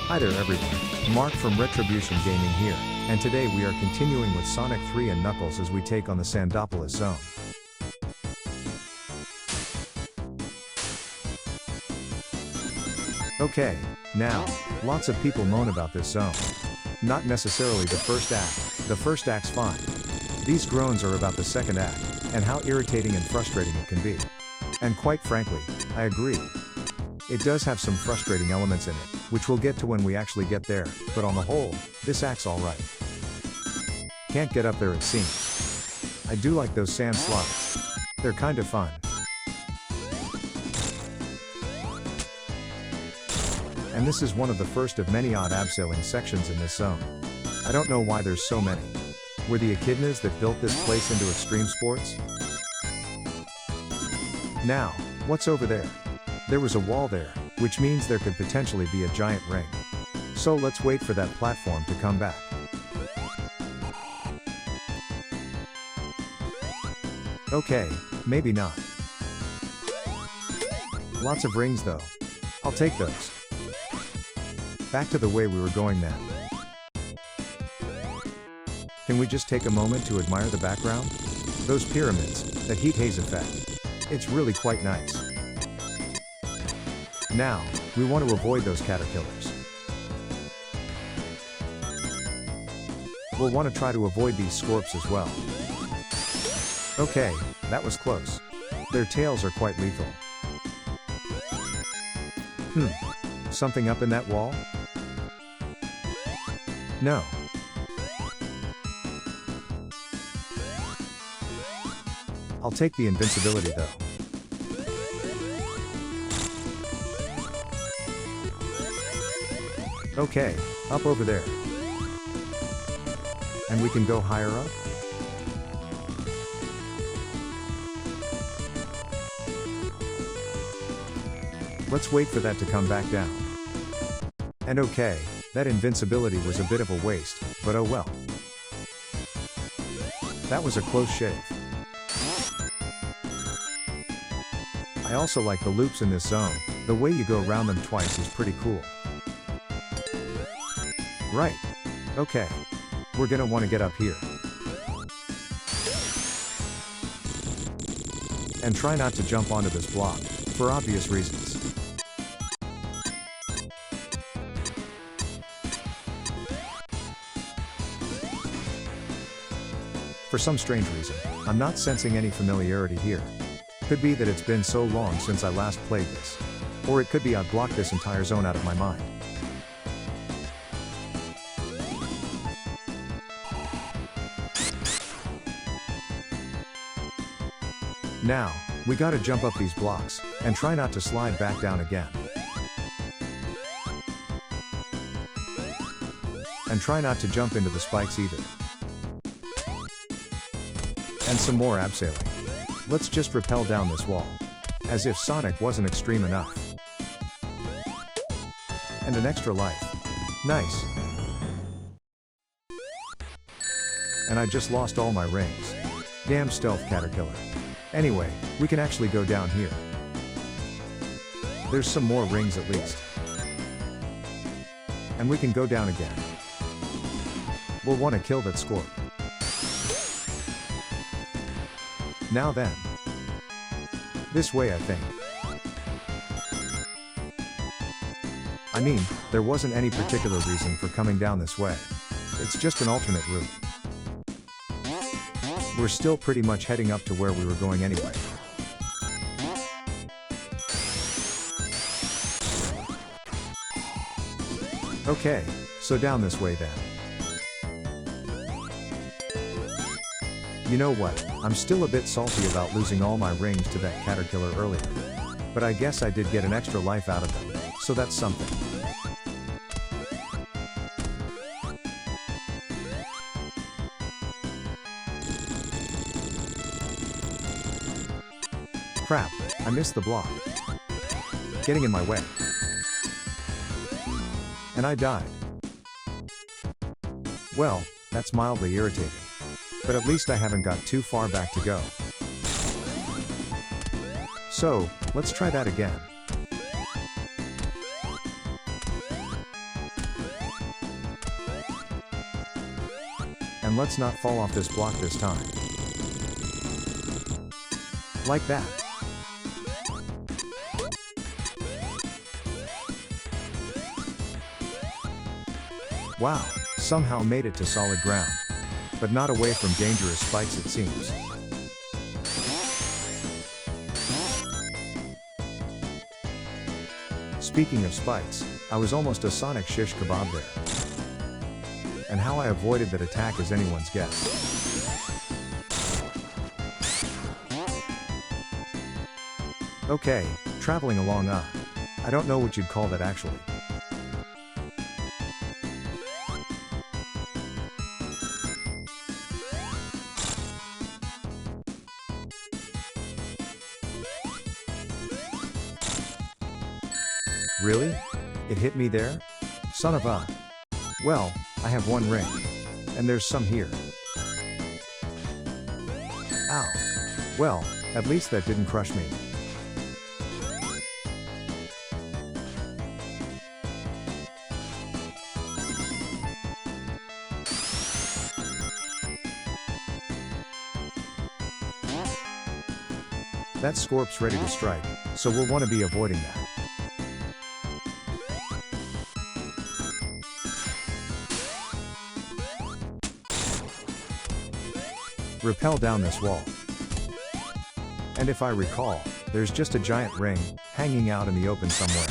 Hi there everyone, Mark from Retribution Gaming here, and today we are continuing with Sonic 3 and Knuckles as we take on the Sandopolis zone. Okay, now, lots of people moan about this zone. Not necessarily the first act, the first act's fine. These groans are about the second act, and how irritating and frustrating it can be. And quite frankly, I agree. It does have some frustrating elements in it, which we'll get to when we actually get there, but on the whole, this act's alright. Can't get up there it seems. I do like those sand slides. They're kinda fun. And this is one of the first of many odd abseiling sections in this zone. I don't know why there's so many. Were the echidnas that built this place into extreme sports? Now, what's over there? There was a wall there, which means there could potentially be a giant ring. So let's wait for that platform to come back. Okay, maybe not. Lots of rings though. I'll take those. Back to the way we were going then. Can we just take a moment to admire the background? Those pyramids, that heat haze effect. It's really quite nice. Now, we want to avoid those caterpillars. We'll want to try to avoid these scorps as well. Okay, that was close. Their tails are quite lethal. Something up in that wall? No. I'll take the invincibility though. Okay, up over there. And we can go higher up? Let's wait for that to come back down. And okay, that invincibility was a bit of a waste, but oh well. That was a close shave. I also like the loops in this zone. The way you go around them twice is pretty cool. Right. Okay. We're gonna want to get up here. And try not to jump onto this block, for obvious reasons. For some strange reason, I'm not sensing any familiarity here. Could be that it's been so long since I last played this. Or it could be I've blocked this entire zone out of my mind. Now, we gotta jump up these blocks, and try not to slide back down again. And try not to jump into the spikes either. And some more abseiling. Let's just rappel down this wall. As if Sonic wasn't extreme enough. And an extra life. Nice. And I just lost all my rings. Damn stealth caterpillar. Anyway, we can actually go down here. There's some more rings at least. And we can go down again. We'll want to kill that scorp. Now then. This way I think. I mean, there wasn't any particular reason for coming down this way. It's just an alternate route. We're still pretty much heading up to where we were going anyway. Okay, so down this way then. You know what, I'm still a bit salty about losing all my rings to that caterpillar earlier. But I guess I did get an extra life out of them, so that's something. Crap, I missed the block. Getting in my way. And I died. Well, that's mildly irritating. But at least I haven't got too far back to go. So, let's try that again. And let's not fall off this block this time. Like that. Wow, somehow made it to solid ground. But not away from dangerous spikes it seems. Speaking of spikes, I was almost a sonic shish kebab there. And how I avoided that attack is anyone's guess. Okay, traveling along I don't know what you'd call that actually. Really? It hit me there? Son of a... Well, I have one ring. And there's some here. Ow. Well, at least that didn't crush me. That Scorp's ready to strike, so we'll want to be avoiding that. Rappel down this wall. And if I recall, there's just a giant ring, hanging out in the open somewhere.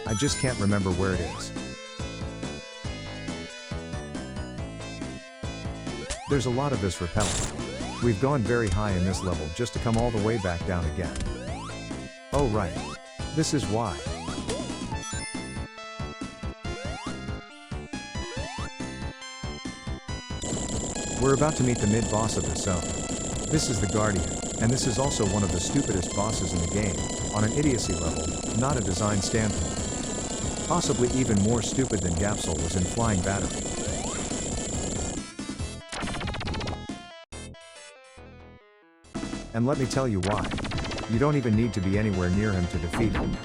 I just can't remember where it is. There's a lot of this repelling. We've gone very high in this level just to come all the way back down again. Oh right. This is why. We're about to meet the mid-boss of this zone. This is the Guardian, and this is also one of the stupidest bosses in the game, on an idiocy level, not a design standpoint. Possibly even more stupid than Gapsule was in Flying Battery. And let me tell you why. You don't even need to be anywhere near him to defeat him.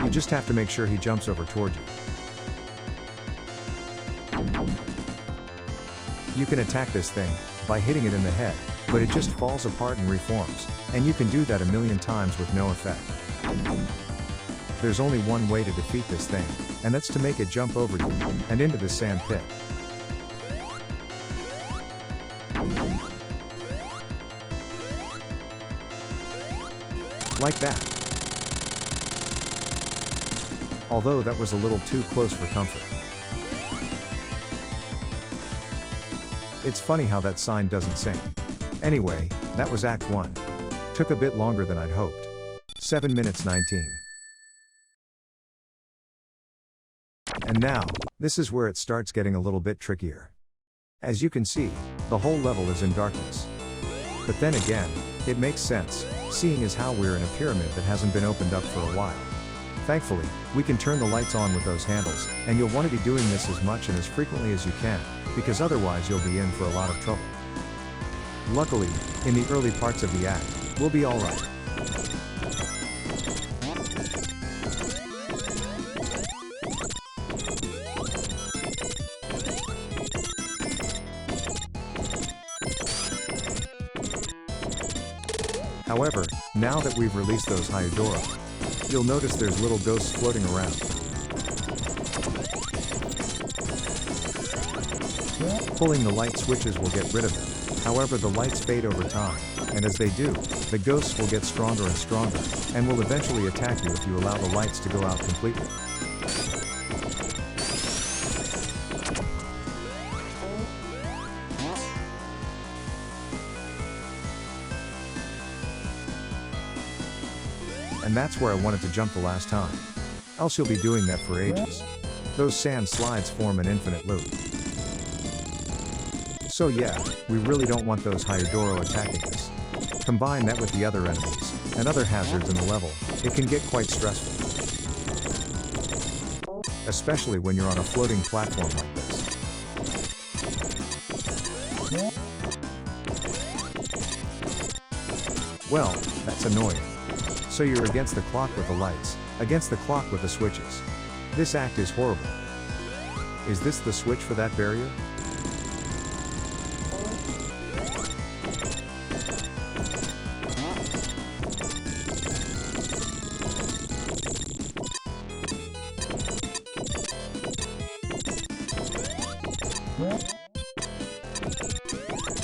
You just have to make sure he jumps over toward you. You can attack this thing by hitting it in the head, but it just falls apart and reforms, and you can do that a million times with no effect. There's only one way to defeat this thing, and that's to make it jump over you, and into the sand pit. Like that. Although that was a little too close for comfort. It's funny how that sign doesn't sing. Anyway, that was Act 1. Took a bit longer than I'd hoped. 7 minutes 19. And now, this is where it starts getting a little bit trickier. As you can see, the whole level is in darkness. But then again, it makes sense, seeing as how we're in a pyramid that hasn't been opened up for a while. Thankfully, we can turn the lights on with those handles, and you'll want to be doing this as much and as frequently as you can, because otherwise you'll be in for a lot of trouble. Luckily, in the early parts of the act, we'll be alright. However, now that we've released those Hyodora, you'll notice there's little ghosts floating around. Pulling the light switches will get rid of them, however the lights fade over time, and as they do, the ghosts will get stronger and stronger, and will eventually attack you if you allow the lights to go out completely. And that's where I wanted to jump the last time. Else you'll be doing that for ages. Those sand slides form an infinite loop. So yeah, we really don't want those Hyodoro attacking us. Combine that with the other enemies, and other hazards in the level, it can get quite stressful. Especially when you're on a floating platform like this. Well, that's annoying. So you're against the clock with the lights, against the clock with the switches. This act is horrible. Is this the switch for that barrier?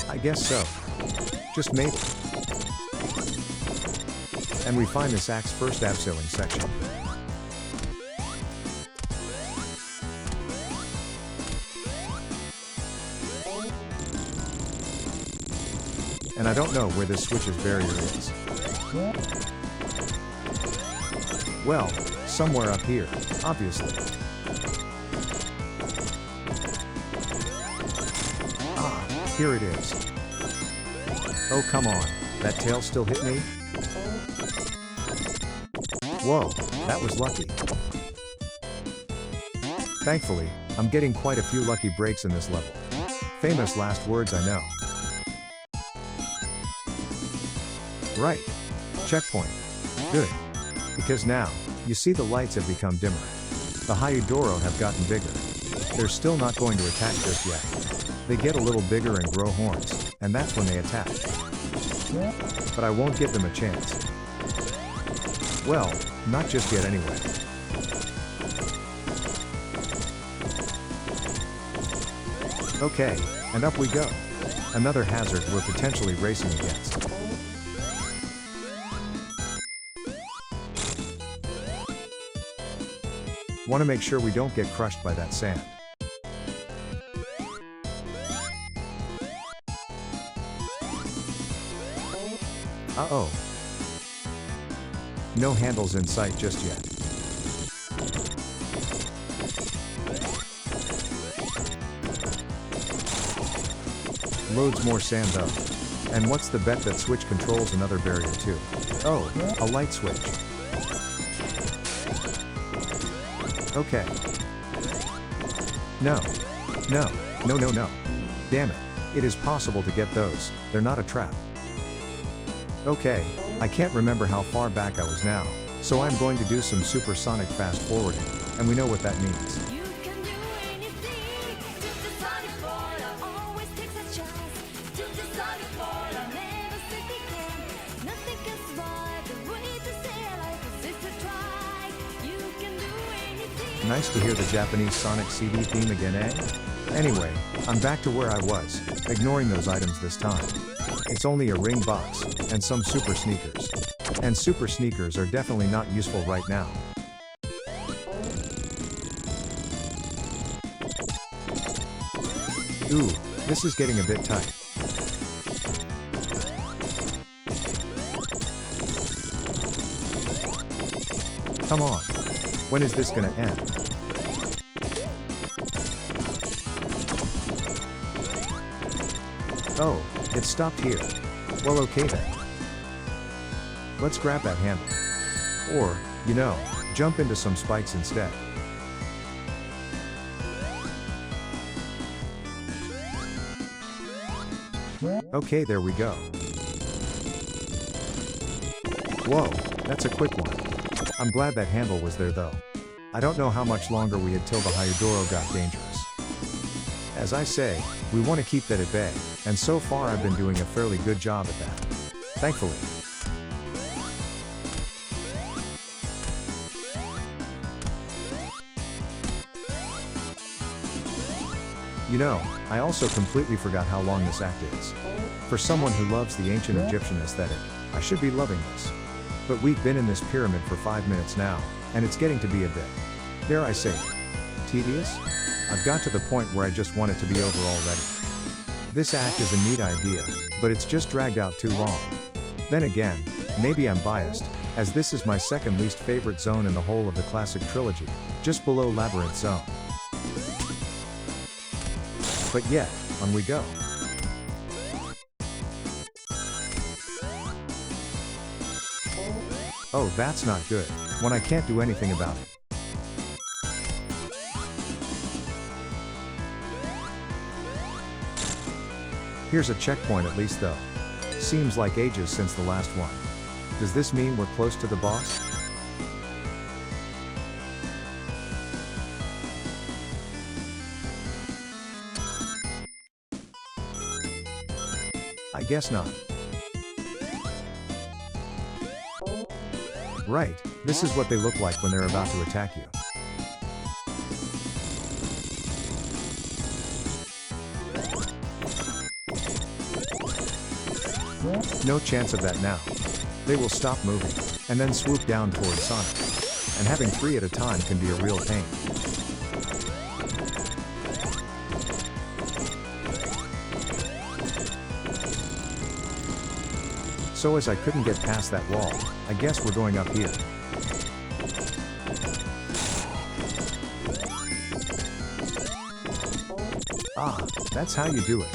I guess so. Just maybe. And we find this act's first abseiling section. And I don't know where this switch's barrier is. Well, somewhere up here, obviously. Ah, here it is. Oh come on, that tail still hit me? Whoa, that was lucky. Thankfully, I'm getting quite a few lucky breaks in this level. Famous last words, I know. Right. Checkpoint. Good. Because now, you see the lights have become dimmer. The Hyudoro have gotten bigger. They're still not going to attack just yet. They get a little bigger and grow horns, and that's when they attack. But I won't give them a chance. Well, not just yet anyway. Okay, and up we go. Another hazard we're potentially racing against. Want to make sure we don't get crushed by that sand. Uh-oh. No handles in sight just yet. Loads more sand though. And what's the bet that switch controls another barrier too? Oh, a light switch. Okay. No. No. Damn it. It is possible to get those, they're not a trap. Okay, I can't remember how far back I was now, so I'm going to do some supersonic fast forwarding, and we know what that means. Nice to hear the Japanese Sonic CD theme again, eh? Anyway, I'm back to where I was, ignoring those items this time. It's only a ring box, and some super sneakers. And super sneakers are definitely not useful right now. Ooh, this is getting a bit tight. Come on. When is this gonna end? Oh, it stopped here. Well, okay then. Let's grab that handle. Or, you know, jump into some spikes instead. Okay, there we go. Whoa, that's a quick one. I'm glad that handle was there though. I don't know how much longer we had till the Hyudoro got dangerous. As I say, we want to keep that at bay, and so far I've been doing a fairly good job at that. Thankfully. You know, I also completely forgot how long this act is. For someone who loves the ancient Egyptian aesthetic, I should be loving this. But we've been in this pyramid for 5 minutes now, and it's getting to be a bit, dare I say, tedious? I've got to the point where I just want it to be over already. This act is a neat idea, but it's just dragged out too long. Then again, maybe I'm biased, as this is my second least favorite zone in the whole of the classic trilogy, just below Labyrinth Zone. But yet, on we go. Oh, that's not good, when I can't do anything about it. Here's a checkpoint at least though. Seems like ages since the last one. Does this mean we're close to the boss? guess not. Right, this is what they look like when they're about to attack you. No chance of that now. They will stop moving, and then swoop down towards Sonic. And having 3 at a time can be a real pain. So as I couldn't get past that wall, I guess we're going up here. Ah, that's how you do it.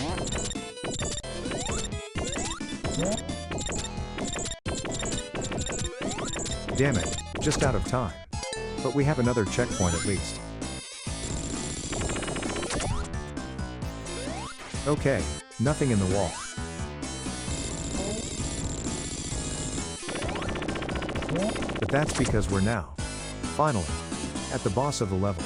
Damn it, just out of time. But we have another checkpoint at least. Okay, nothing in the wall. But that's because we're now, finally, at the boss of the level.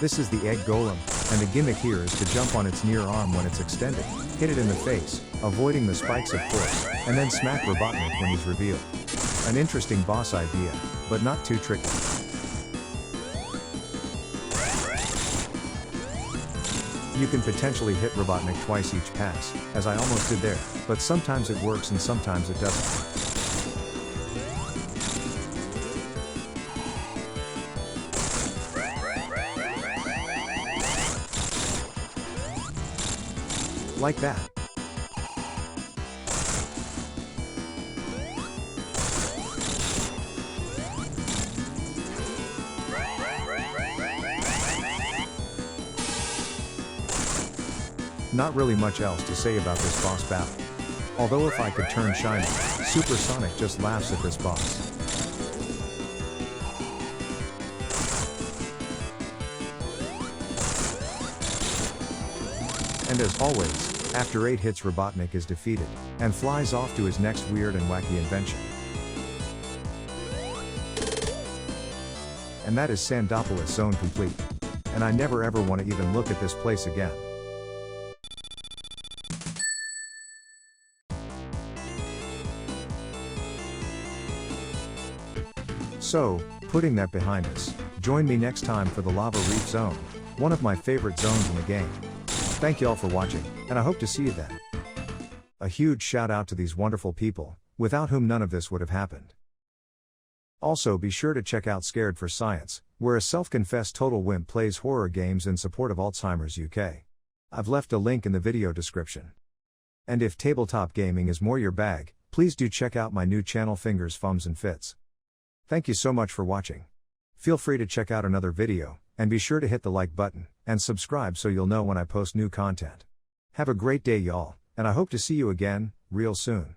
This is the egg golem, and the gimmick here is to jump on its near arm when it's extended, hit it in the face, avoiding the spikes of course, and then smack Robotnik when he's revealed. An interesting boss idea, but not too tricky. You can potentially hit Robotnik twice each pass, as I almost did there, but sometimes it works and sometimes it doesn't. Like that. Not really much else to say about this boss battle. Although if I could turn shiny, Super Sonic just laughs at this boss. And as always, after 8 hits Robotnik is defeated, and flies off to his next weird and wacky invention. And that is Sandopolis zone complete. And I never ever want to even look at this place again. So, putting that behind us, join me next time for the Lava Reef Zone, one of my favorite zones in the game. Thank y'all for watching, and I hope to see you then. A huge shout out to these wonderful people, without whom none of this would have happened. Also be sure to check out Scared for Science, where a self-confessed total wimp plays horror games in support of Alzheimer's UK. I've left a link in the video description. And if tabletop gaming is more your bag, please do check out my new channel Fingers, Fums and Fits. Thank you so much for watching. Feel free to check out another video, and be sure to hit the like button, and subscribe so you'll know when I post new content. Have a great day y'all, and I hope to see you again, real soon.